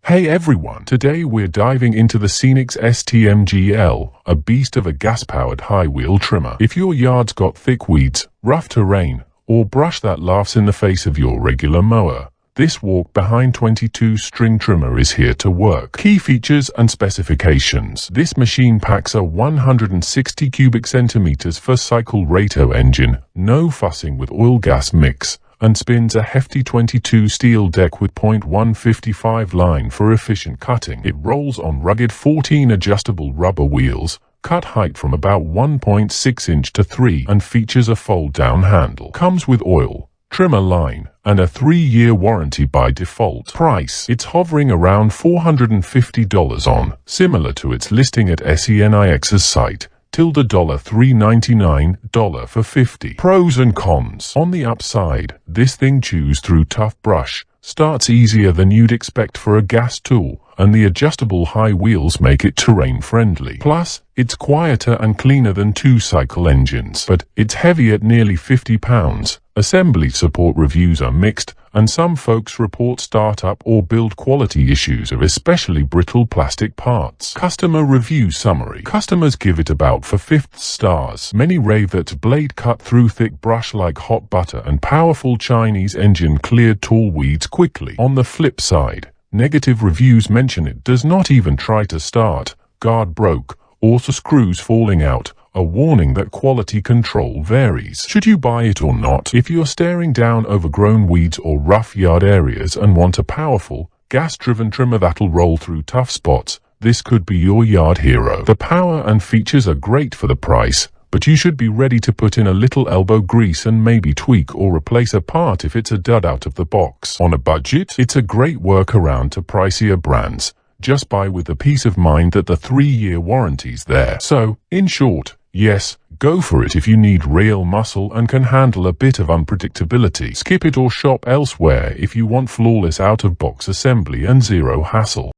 Hey everyone, today we're diving into the SENIX STMGL, a beast of a gas-powered high-wheel trimmer. If your yard's got thick weeds, rough terrain, or brush that laughs in the face of your regular mower, this walk-behind 22-string trimmer is here to work. Key features and specifications. This machine packs a 160 cubic centimeters per cycle Rato engine, no fussing with oil-gas mix, and spins a hefty 22 steel deck with .155 line for efficient cutting. It rolls on rugged 14 adjustable rubber wheels, cut height from about 1.6 inch to 3, and features a fold-down handle. Comes with oil, trimmer line, and a 3-year warranty by default. Price. It's hovering around $450 on, similar to its listing at SENIX's site, $399 for 50. Pros and cons. On the upside, this thing chews through tough brush, starts easier than you'd expect for a gas tool, and the adjustable high wheels make it terrain-friendly. Plus, it's quieter and cleaner than 2-cycle engines, but it's heavy at nearly 50 pounds. Assembly support reviews are mixed, and some folks report startup or build quality issues of especially brittle plastic parts. Customer review summary. Customers give it about 4 stars. Many rave that blade cut through thick brush like hot butter and powerful Chinese engine cleared tall weeds quickly. On the flip side, negative reviews mention it does not even try to start, guard broke, or screws falling out, a warning that quality control varies. Should you buy it or not? If you're staring down overgrown weeds or rough yard areas and want a powerful, gas-driven trimmer that'll roll through tough spots, this could be your yard hero. The power and features are great for the price, but you should be ready to put in a little elbow grease and maybe tweak or replace a part if it's a dud out of the box. On a budget, it's a great workaround to pricier brands. Just buy with the peace of mind that the 3-year warranty's there. So, in short, yes, go for it if you need real muscle and can handle a bit of unpredictability. Skip it or shop elsewhere if you want flawless out-of-box assembly and zero hassle.